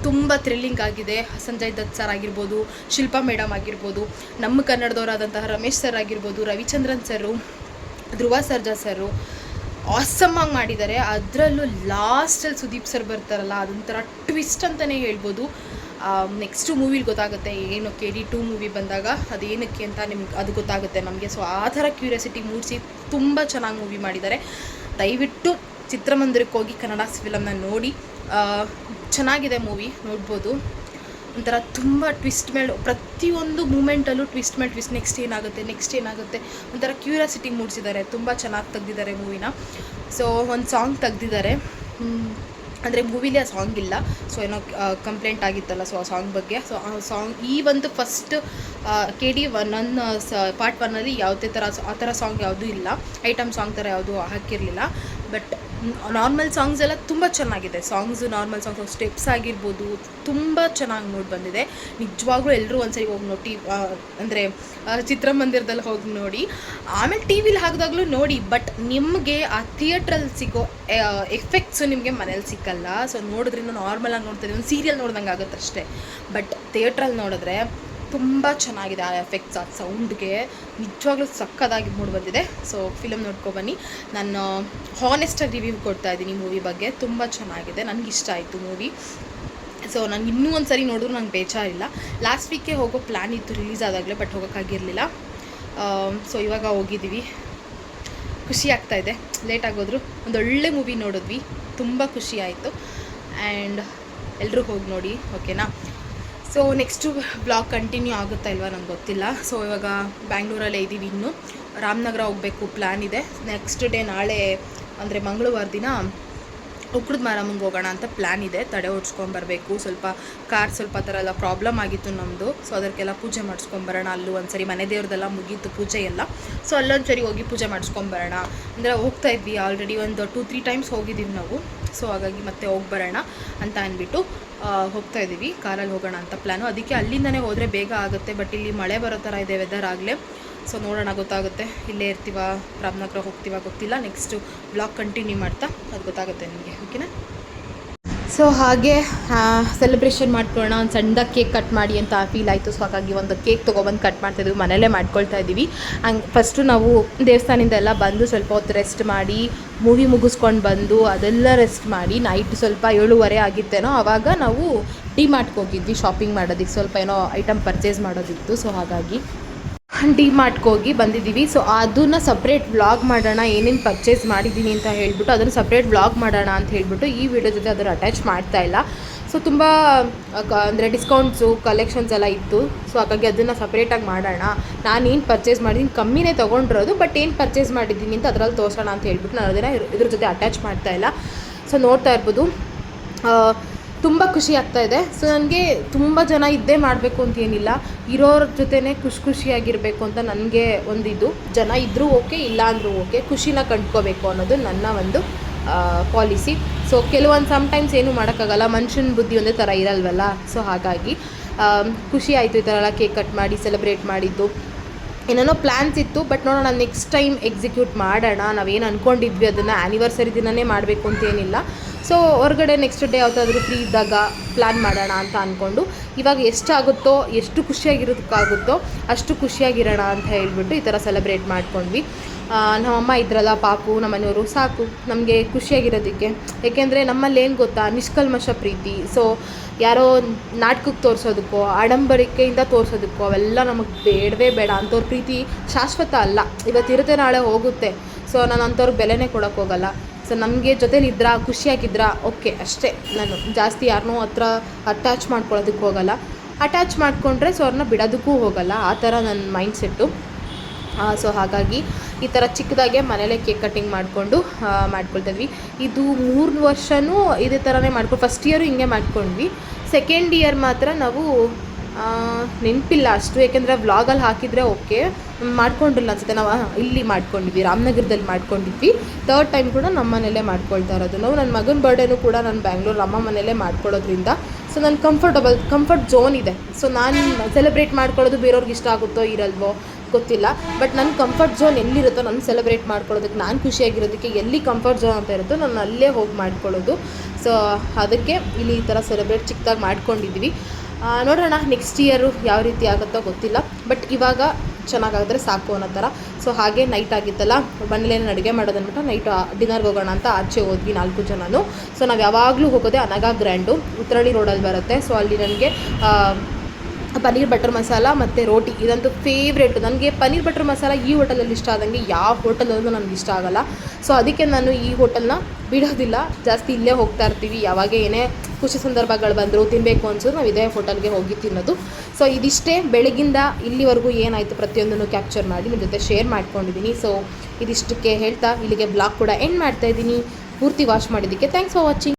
ತುಂಬ ಥ್ರಿಲ್ಲಿಂಗ್ ಆಗಿದೆ. ಸಂಜಯ್ ದತ್ ಸರ್ ಆಗಿರ್ಬೋದು, ಶಿಲ್ಪಾ ಮೇಡಮ್ ಆಗಿರ್ಬೋದು, ನಮ್ಮ ಕನ್ನಡದವರಾದಂತಹ ರಮೇಶ್ ಸರ್ ಆಗಿರ್ಬೋದು, ರವಿಚಂದ್ರನ್ ಸರು, ಧ್ರುವ ಸರ್ಜಾ ಸರು ಆಸಮ್ಮಾಗಿ ಮಾಡಿದ್ದಾರೆ. ಅದರಲ್ಲೂ ಲಾಸ್ಟಲ್ಲಿ ಸುದೀಪ್ ಸರ್ ಬರ್ತಾರಲ್ಲ, ಅದೊಂಥರ ಟ್ವಿಸ್ಟ್ ಅಂತಲೇ ಹೇಳ್ಬೋದು. ನೆಕ್ಸ್ಟು ಮೂವಿಲಿ ಗೊತ್ತಾಗುತ್ತೆ ಏನು KD2 ಮೂವಿ ಬಂದಾಗ ಅದೇನಕ್ಕೆ ಅಂತ ನಿಮ್ಗೆ ಅದು ಗೊತ್ತಾಗುತ್ತೆ ನಮಗೆ. ಸೊ ಆ ಥರ ಕ್ಯೂರಿಯಾಸಿಟಿ ಮೂಡಿಸಿ ತುಂಬ ಚೆನ್ನಾಗಿ ಮೂವಿ ಮಾಡಿದ್ದಾರೆ. ದಯವಿಟ್ಟು ಚಿತ್ರಮಂದಿರಕ್ಕೆ ಹೋಗಿ ಕನ್ನಡ ಫಿಲಮ್ನ ನೋಡಿ. ಚೆನ್ನಾಗಿದೆ ಮೂವಿ, ನೋಡ್ಬೋದು. ಒಂಥರ ತುಂಬ ಟ್ವಿಸ್ಟ್ ಮೇಲೆ ಪ್ರತಿಯೊಂದು ಮೂಮೆಂಟಲ್ಲೂ ಟ್ವಿಸ್ಟ್ ಮೇಲೆ ಟ್ವಿಸ್ಟ್, ನೆಕ್ಸ್ಟ್ ಏನಾಗುತ್ತೆ ಒಂಥರ ಕ್ಯೂರಿಯಾಸಿಟಿ ಮೂಡಿಸಿದ್ದಾರೆ. ತುಂಬ ಚೆನ್ನಾಗಿ ತೆಗ್ದಿದ್ದಾರೆ ಮೂವಿನ. ಸೊ ಒಂದು ಸಾಂಗ್ ತೆಗ್ದಿದ್ದಾರೆ, ಅಂದರೆ ಮೂವಿಲಿ ಆ ಸಾಂಗ್ ಇಲ್ಲ. ಸೊ ಏನೋ ಕಂಪ್ಲೇಂಟ್ ಆಗಿತ್ತಲ್ಲ, ಸೊ ಆ ಸಾಂಗ್ ಬಗ್ಗೆ. ಸೊ ಆ ಸಾಂಗ್ ಈ ಒಂದು ಫಸ್ಟ್ KD1 ಪಾರ್ಟ್ 1ಅಲ್ಲಿ ಯಾವುದೇ ಥರ ಆ ಥರ ಸಾಂಗ್ ಯಾವುದೂ ಇಲ್ಲ, ಐಟಮ್ ಸಾಂಗ್ ಥರ ಯಾವುದೂ ಹಾಕಿರಲಿಲ್ಲ. ಬಟ್ ನಾರ್ಮಲ್ ಸಾಂಗ್ಸ್ ಎಲ್ಲ ತುಂಬ ಚೆನ್ನಾಗಿದೆ. ನಾರ್ಮಲ್ ಸಾಂಗ್ಸ್ ಸ್ಟೆಪ್ಸ್ ಆಗಿರ್ಬೋದು ತುಂಬ ಚೆನ್ನಾಗಿ ಮೂಡಿ ಬಂದಿದೆ. ನಿಜವಾಗ್ಲೂ ಎಲ್ಲರೂ ಒಂದ್ಸರಿ ಹೋಗಿ ನೋಡಿ, ಅಂದರೆ ಚಿತ್ರಮಂದಿರದಲ್ಲಿ ಹೋಗಿ ನೋಡಿ. ಆಮೇಲೆ TVಲಿ ಹಾಕಿದಾಗಲೂ ನೋಡಿ. ಬಟ್ ನಿಮಗೆ ಆ ಥಿಯೇಟ್ರಲ್ಲಿ ಸಿಗೋ ಎಫೆಕ್ಟ್ಸು ನಿಮಗೆ ಮನೇಲಿ ಸಿಕ್ಕಲ್ಲ. ಸೊ ನೋಡಿದ್ರಿಂದ ನಾರ್ಮಲಾಗಿ ನೋಡ್ತಿದ್ದೀವಿ, ಒಂದು ಸೀರಿಯಲ್ ನೋಡ್ದಂಗೆ ಆಗುತ್ತೆ ಅಷ್ಟೇ. ಬಟ್ ಥಿಯೇಟ್ರಲ್ಲಿ ನೋಡಿದ್ರೆ ತುಂಬ ಚೆನ್ನಾಗಿದೆ. ಆ ಎಫೆಕ್ಟ್ಸ್, ಆ ಸೌಂಡ್ಗೆ ನಿಜವಾಗ್ಲೂ ಸಕ್ಕದಾಗಿ ಮೂಡಿ ಬಂದಿದೆ. ಸೊ ಫಿಲಮ್ ನೋಡ್ಕೊಬನ್ನಿ. ನಾನು ಹಾನೆಸ್ಟಾಗಿ ರಿವ್ಯೂ ಕೊಡ್ತಾ ಇದ್ದೀನಿ ಮೂವಿ ಬಗ್ಗೆ. ತುಂಬ ಚೆನ್ನಾಗಿದೆ, ನನಗೆ ಇಷ್ಟ ಆಯಿತು ಮೂವಿ. ಸೊ ನನಗೆ ಇನ್ನೂ ಒಂದು ಸರಿ ನೋಡಿದ್ರು ನಂಗೆ ಬೇಜಾರಿಲ್ಲ. ಲಾಸ್ಟ್ ವೀಕೆ ಹೋಗೋ ಪ್ಲ್ಯಾನ್ ಇತ್ತು ರಿಲೀಸ್ ಆದಾಗಲೇ, ಬಟ್ ಹೋಗೋಕ್ಕಾಗಿರಲಿಲ್ಲ. ಸೊ ಇವಾಗ ಹೋಗಿದ್ದೀವಿ, ಖುಷಿ ಆಗ್ತಾಯಿದೆ. ಲೇಟಾಗೋದ್ರು ಒಂದೊಳ್ಳೆ ಮೂವಿ ನೋಡಿದ್ವಿ, ತುಂಬ ಖುಷಿ ಆಯಿತು. ಆ್ಯಂಡ್ ಎಲ್ಲರೂ ಹೋಗಿ ನೋಡಿ, ಓಕೆನಾ? ಸೊ ನೆಕ್ಸ್ಟು ಬ್ಲಾಗ್ ಕಂಟಿನ್ಯೂ ಆಗುತ್ತಾ ಇಲ್ವಾ ನಂಗೆ ಗೊತ್ತಿಲ್ಲ. ಸೊ ಇವಾಗ ಬ್ಯಾಂಗ್ಳೂರಲ್ಲೇ ಇದ್ದೀವಿ, ಇನ್ನು ರಾಮನಗರ ಹೋಗಬೇಕು ಪ್ಲ್ಯಾನ್ ಇದೆ. ನೆಕ್ಸ್ಟ್ ಡೇ ನಾಳೆ ಅಂದರೆ ಮಂಗಳವಾರ ದಿನ ಉಕ್ರದ ಮಾರಮ್ಮಂಗೆ ಹೋಗೋಣ ಅಂತ ಪ್ಲ್ಯಾನ್ ಇದೆ. ತಡೆ ಓಡಿಸ್ಕೊಂಬರ್ಬೇಕು. ಸ್ವಲ್ಪ ಥರ ಎಲ್ಲ ಪ್ರಾಬ್ಲಮ್ ಆಗಿತ್ತು ನಮ್ಮದು. ಸೊ ಅದಕ್ಕೆಲ್ಲ ಪೂಜೆ ಮಾಡಿಸ್ಕೊಂಬರೋಣ. ಅಲ್ಲೂ ಒಂದು ಸರಿ ಮನೆ ದೇವ್ರದ್ದೆಲ್ಲ ಮುಗೀತು ಪೂಜೆ ಎಲ್ಲ. ಸೊ ಅಲ್ಲೊಂದು ಸರಿ ಹೋಗಿ ಪೂಜೆ ಮಾಡಿಸ್ಕೊಂಬರೋಣ ಅಂದರೆ ಹೋಗ್ತಾ ಇದ್ವಿ, ಆಲ್ರೆಡಿ ಒಂದು 2-3 ಟೈಮ್ಸ್ ಹೋಗಿದ್ದೀವಿ ನಾವು. ಸೊ ಹಾಗಾಗಿ ಮತ್ತೆ ಹೋಗಿ ಬರೋಣ ಅಂತ ಅಂದ್ಬಿಟ್ಟು ಹೋಗ್ತಾ ಇದ್ದೀವಿ. ಕಾರಲ್ಲಿ ಹೋಗೋಣ ಅಂತ ಪ್ಲ್ಯಾನು. ಅದಕ್ಕೆ ಅಲ್ಲಿಂದನೇ ಹೋದರೆ ಬೇಗ ಆಗುತ್ತೆ. ಬಟ್ ಇಲ್ಲಿ ಮಳೆ ಬರೋ ಥರ ಇದೆ ವೆದರ್ ಆಗಲೇ. ಸೊ ನೋಡೋಣ, ಗೊತ್ತಾಗುತ್ತೆ. ಇಲ್ಲೇ ಇರ್ತೀವ, ರಾಮನಗರ ಹೋಗ್ತೀವ ಗೊತ್ತಿಲ್ಲ. ನೆಕ್ಸ್ಟು ಬ್ಲಾಗ್ ಕಂಟಿನ್ಯೂ ಮಾಡ್ತಾ ಅದು ಗೊತ್ತಾಗುತ್ತೆ ನಿಮಗೆ, ಓಕೆನಾ? ಸೊ ಹಾಗೆ ಸೆಲೆಬ್ರೇಷನ್ ಮಾಡ್ಕೊಳ್ಳೋಣ, ಒಂದು ಸಣ್ಣದಾಗಿ ಕೇಕ್ ಕಟ್ ಮಾಡಿ ಅಂತ ಫೀಲ್ ಆಯಿತು. ಸೊ ಹಾಗಾಗಿ ಒಂದು ಕೇಕ್ ತೊಗೊಬಂದು ಕಟ್ ಮಾಡ್ತಾಯಿದ್ವಿ, ಮನೆಯಲ್ಲೇ ಮಾಡ್ಕೊಳ್ತಾ ಇದ್ದೀವಿ. ಹಂಗೆ ಫಸ್ಟು ನಾವು ದೇವಸ್ಥಾನದಿಂದ ಎಲ್ಲ ಬಂದು ಸ್ವಲ್ಪ ಹೊತ್ತು ರೆಸ್ಟ್ ಮಾಡಿ, ಮೂವಿ ಮುಗಿಸ್ಕೊಂಡು ಬಂದು ಅದೆಲ್ಲ ರೆಸ್ಟ್ ಮಾಡಿ ನೈಟ್ ಸ್ವಲ್ಪ 7:30 ಆಗಿತ್ತೇನೋ, ಆವಾಗ ನಾವು ಡಿ-ಮಾರ್ಟ್ಗೆ ಹೋಗಿದ್ವಿ ಶಾಪಿಂಗ್ ಮಾಡೋದಕ್ಕೆ. ಸ್ವಲ್ಪ ಏನೋ ಐಟಮ್ ಪರ್ಚೇಸ್ ಮಾಡೋದಿತ್ತು. ಸೊ ಹಾಗಾಗಿ ಡಿ-ಮಾರ್ಟ್ಗೆ ಹೋಗಿ ಬಂದಿದ್ದೀವಿ. ಸೊ ಅದನ್ನು ಸಪ್ರೇಟ್ ವ್ಲಾಗ್ ಮಾಡೋಣ, ಏನೇನು ಪರ್ಚೇಸ್ ಮಾಡಿದ್ದೀನಿ ಅಂತ ಹೇಳ್ಬಿಟ್ಟು ಅದನ್ನು ಸಪ್ರೇಟ್ ವ್ಲಾಗ್ ಮಾಡೋಣ ಅಂತ ಹೇಳ್ಬಿಟ್ಟು ಈ ವಿಡಿಯೋ ಜೊತೆ ಅದನ್ನು ಅಟ್ಯಾಚ್ ಮಾಡ್ತಾಯಿಲ್ಲ. ಸೊ ತುಂಬ ಅಂದರೆ ಡಿಸ್ಕೌಂಟ್ಸು ಕಲೆಕ್ಷನ್ಸ್ ಎಲ್ಲ ಇತ್ತು. ಸೊ ಹಾಗಾಗಿ ಅದನ್ನು ಸಪ್ರೇಟಾಗಿ ಮಾಡೋಣ. ನಾನೇನು ಪರ್ಚೇಸ್ ಮಾಡಿದ್ದೀನಿ ಕಮ್ಮಿನೇ ತೊಗೊಂಡಿರೋದು, ಬಟ್ ಏನು ಪರ್ಚೇಸ್ ಮಾಡಿದ್ದೀನಿ ಅಂತ ಅದರಲ್ಲಿ ತೋರಿಸೋಣ ಅಂತ ಹೇಳ್ಬಿಟ್ಟು ನಾನು ಅದನ್ನು ಇದ್ರ ಜೊತೆ ಅಟ್ಯಾಚ್ ಮಾಡ್ತಾಯಿಲ್ಲ. ಸೊ ನೋಡ್ತಾ ಇರ್ಬೋದು, ತುಂಬ ಖುಷಿ ಆಗ್ತಾಯಿದೆ. ಸೊ ನನಗೆ ತುಂಬ ಜನ ಇದ್ದೇ ಮಾಡಬೇಕು ಅಂತ ಏನಿಲ್ಲ, ಇರೋರ ಜೊತೆನೇ ಖುಷಿಯಾಗಿರಬೇಕು ಅಂತ ನನಗೆ ಒಂದಿದು. ಜನ ಇದ್ದರೂ ಓಕೆ, ಇಲ್ಲ ಅಂದರೂ ಓಕೆ, ಖುಷಿನ ಕಂಡ್ಕೋಬೇಕು ಅನ್ನೋದು ನನ್ನ ಒಂದು ಪಾಲಿಸಿ. ಸೊ ಕೆಲವೊಂದು ಸಮ್ಟೈಮ್ಸ್ ಏನೂ ಮಾಡೋಕ್ಕಾಗಲ್ಲ, ಮನುಷ್ಯನ ಬುದ್ಧಿ ಒಂದೇ ಥರ ಇರಲ್ವಲ್ಲ. ಸೊ ಹಾಗಾಗಿ ಖುಷಿ ಆಯಿತು ಈ ಥರ ಎಲ್ಲ ಕೇಕ್ ಕಟ್ ಮಾಡಿ ಸೆಲೆಬ್ರೇಟ್ ಮಾಡಿದ್ದು. ಏನೇನೋ ಪ್ಲ್ಯಾನ್ಸ್ ಇತ್ತು, ಬಟ್ ನೋಡೋಣ ನೆಕ್ಸ್ಟ್ ಟೈಮ್ ಎಕ್ಸಿಕ್ಯೂಟ್ ಮಾಡೋಣ. ನಾವೇನು ಅಂದ್ಕೊಂಡಿದ್ವಿ ಅದನ್ನು ಆ್ಯನಿವರ್ಸರಿ ದಿನವೇ ಮಾಡಬೇಕು ಅಂತೇನಿಲ್ಲ. ಸೊ ಹೊರಗಡೆ ನೆಕ್ಸ್ಟ್ ಡೇ ಯಾವುದಾದ್ರೂ ಫ್ರೀ ಇದ್ದಾಗ ಪ್ಲ್ಯಾನ್ ಮಾಡೋಣ ಅಂತ ಅಂದ್ಕೊಂಡು, ಇವಾಗ ಎಷ್ಟಾಗುತ್ತೋ, ಎಷ್ಟು ಖುಷಿಯಾಗಿರೋದಕ್ಕಾಗುತ್ತೋ ಅಷ್ಟು ಖುಷಿಯಾಗಿರೋಣ ಅಂತ ಹೇಳ್ಬಿಟ್ಟು ಈ ಥರ ಸೆಲೆಬ್ರೇಟ್ ಮಾಡ್ಕೊಂಡ್ವಿ. ನಮ್ಮಮ್ಮ ಇದ್ರಲ್ಲ, ಪಾಪು, ನಮ್ಮ ಮನೆಯವರು ಸಾಕು ನಮಗೆ ಖುಷಿಯಾಗಿರೋದಕ್ಕೆ. ಏಕೆಂದರೆ ನಮ್ಮಲ್ಲಿ ಏನು ಗೊತ್ತಾ, ನಿಷ್ಕಲ್ಮಶ ಪ್ರೀತಿ. ಸೊ ಯಾರೋ ನಾಟಕಕ್ಕೆ ತೋರಿಸೋದಕ್ಕೋ, ಆಡಂಬರಿಕೆಯಿಂದ ತೋರಿಸೋದಕ್ಕೋ ಅವೆಲ್ಲ ನಮಗೆ ಬೇಡವೇ ಬೇಡ. ಅಂಥವ್ರ ಪ್ರೀತಿ ಶಾಶ್ವತ ಅಲ್ಲ, ಇವತ್ತಿರುತ್ತೆ ನಾಳೆ ಹೋಗುತ್ತೆ. ಸೊ ನಾನು ಅಂಥವ್ರಿಗೆ ಬೆಲೆನೇ ಕೊಡೋಕ್ಕೆ ಹೋಗಲ್ಲ. ಸೊ ನಮಗೆ ಜೊತೇಲಿದ್ರಾ, ಖುಷಿಯಾಗಿದ್ರಾ, ಓಕೆ ಅಷ್ಟೇ. ನಾನು ಜಾಸ್ತಿ ಯಾರನ್ನೋ ಹತ್ರ ಅಟ್ಯಾಚ್ ಮಾಡ್ಕೊಳ್ಳೋದಕ್ಕೆ ಹೋಗಲ್ಲ. ಅಟ್ಯಾಚ್ ಮಾಡಿಕೊಂಡ್ರೆ ಸೊ ಅವ್ರನ್ನ ಬಿಡೋದಕ್ಕೂ ಹೋಗಲ್ಲ, ಆ ಥರ ನನ್ನ ಮೈಂಡ್ ಸೆಟ್ಟು. ಸೊ ಹಾಗಾಗಿ ಈ ಥರ ಚಿಕ್ಕದಾಗೆ ಮನೇಲೇ ಕೇಕ್ ಕಟ್ಟಿಂಗ್ ಮಾಡಿಕೊಂಡು ಮಾಡ್ಕೊಳ್ತಾಯಿದ್ವಿ. ಇದು 3 ವರ್ಷವೂ ಇದೇ ಥರನೇ ಫಸ್ಟ್ ಇಯರು ಹಿಂಗೆ ಮಾಡ್ಕೊಂಡ್ವಿ. ಸೆಕೆಂಡ್ ಇಯರ್ ಮಾತ್ರ ನಾವು ನೆನಪಿಲ್ಲ ಅಷ್ಟು, ಯಾಕೆಂದರೆ ವ್ಲಾಗಲ್ಲಿ ಹಾಕಿದರೆ ಓಕೆ, ಮಾಡ್ಕೊಂಡಿಲ್ಲ ಅನ್ಸುತ್ತೆ. ನಾವು ಇಲ್ಲಿ ಮಾಡ್ಕೊಂಡಿದ್ವಿ, ರಾಮನಗರದಲ್ಲಿ ಮಾಡ್ಕೊಂಡಿದ್ವಿ. 3rd ಟೈಮ್ ಕೂಡ ನಮ್ಮ ಮನೆಯಲ್ಲೇ ಮಾಡ್ಕೊಳ್ತಾ ಇರೋದು ನಾವು. ನನ್ನ ಮಗನ ಬರ್ಡೇನೂ ಕೂಡ ನಾನು ಬ್ಯಾಂಗ್ಳೂರು ಅಮ್ಮ ಮನೆಯಲ್ಲೇ ಮಾಡ್ಕೊಳ್ಳೋದ್ರಿಂದ ಸೊ ನನ್ನ ಕಂಫರ್ಟ್ ಝೋನ್ ಇದೆ. ಸೊ ನಾನು ಸೆಲೆಬ್ರೇಟ್ ಮಾಡ್ಕೊಳ್ಳೋದು ಬೇರೆಯವ್ರಿಗೆ ಇಷ್ಟ ಆಗುತ್ತೋ ಇರಲ್ವೋ, ಗೊತ್ತಿಲ್ಲ. ಬಟ್ ನನ್ನ ಕಂಫರ್ಟ್ ಝೋನ್ ಎಲ್ಲಿರುತ್ತೋ ನಾನು ಸೆಲೆಬ್ರೇಟ್ ಮಾಡ್ಕೊಳ್ಳೋದಕ್ಕೆ, ನಾನು ಖುಷಿಯಾಗಿರೋದಕ್ಕೆ ಎಲ್ಲಿ ಕಂಫರ್ಟ್ ಝೋನ್ ಅಂತ ಇರುತ್ತೋ ನಾನು ಅಲ್ಲೇ ಹೋಗಿ ಮಾಡ್ಕೊಳ್ಳೋದು. ಸೊ ಅದಕ್ಕೆ ಇಲ್ಲಿ ಈ ಥರ ಸೆಲೆಬ್ರೇಟ್ ಚಿಕ್ಕದಾಗಿ ಮಾಡ್ಕೊಂಡಿದ್ವಿ. ನೋಡೋಣ ನೆಕ್ಸ್ಟ್ ಇಯರು ಯಾವ ರೀತಿ ಆಗುತ್ತೋ ಗೊತ್ತಿಲ್ಲ. ಬಟ್ ಇವಾಗ ಚೆನ್ನಾಗಾದರೆ ಸಾಕು ಅನ್ನೋ ಥರ. ಸೊ ಹಾಗೆ ನೈಟ್ ಆಗಿತ್ತಲ್ಲ, ಮನೇಲೇನು ಅಡುಗೆ ಮಾಡೋದನ್ಬಿಟ್ಟು ನೈಟ್ ಡಿನ್ನರ್ಗೆ ಹೋಗೋಣ ಅಂತ ಆಚೆ ಹೋದ್ವಿ 4 ಜನನು. ಸೊ ನಾವು ಯಾವಾಗಲೂ ಹೋಗೋದೆ ಅನಘಾ ಗ್ರ್ಯಾಂಡು, ಉತ್ರಳ್ಳಿ ರೋಡಲ್ಲಿ ಬರುತ್ತೆ. ಸೊ ಅಲ್ಲಿ ನನಗೆ ಪನ್ನೀರ್ ಬಟರ್ ಮಸಾಲ ಮತ್ತು ರೋಟಿ ಇದಂತೂ ಫೇವ್ರೇಟು. ನನಗೆ ಪನ್ನೀರ್ ಬಟರ್ ಮಸಾಲ ಈ ಹೋಟೆಲಲ್ಲಿ ಇಷ್ಟ ಆದಂಗೆ ಯಾವ ಹೋಟೆಲಲ್ಲೂ ನನಗೆ ಇಷ್ಟ ಆಗೋಲ್ಲ. ಸೊ ಅದಕ್ಕೆ ನಾನು ಈ ಹೋಟೆಲ್ನ ಬಿಡೋದಿಲ್ಲ, ಜಾಸ್ತಿ ಇಲ್ಲೇ ಹೋಗ್ತಾ ಇರ್ತೀವಿ. ಯಾವಾಗ ಏನೇ ಖುಷಿ ಸಂದರ್ಭಗಳು ಬಂದರೂ ತಿನ್ನಬೇಕು ಅನ್ಸೋದು ನಾವು ಇದೇ ಹೋಟೆಲ್ಗೆ ಹೋಗಿ ತಿನ್ನೋದು. ಸೊ ಇದಿಷ್ಟೇ, ಬೆಳಗಿಂದ ಇಲ್ಲಿವರೆಗೂ ಏನಾಯಿತು ಪ್ರತಿಯೊಂದನ್ನು ಕ್ಯಾಪ್ಚರ್ ಮಾಡಿ ನಿಮ್ಮ ಜೊತೆ ಶೇರ್ ಮಾಡ್ಕೊಂಡಿದ್ದೀನಿ. ಸೊ ಇದಿಷ್ಟಕ್ಕೆ ಹೇಳ್ತಾ ಇಲ್ಲಿಗೆ ಬ್ಲಾಗ್ ಕೂಡ ಎಂಡ್ ಮಾಡ್ತಾಯಿದ್ದೀನಿ. ಪೂರ್ತಿ ವಾಚ್ ಮಾಡಿದ್ದಕ್ಕೆ ಥ್ಯಾಂಕ್ಸ್ ಫಾರ್ ವಾಚಿಂಗ್.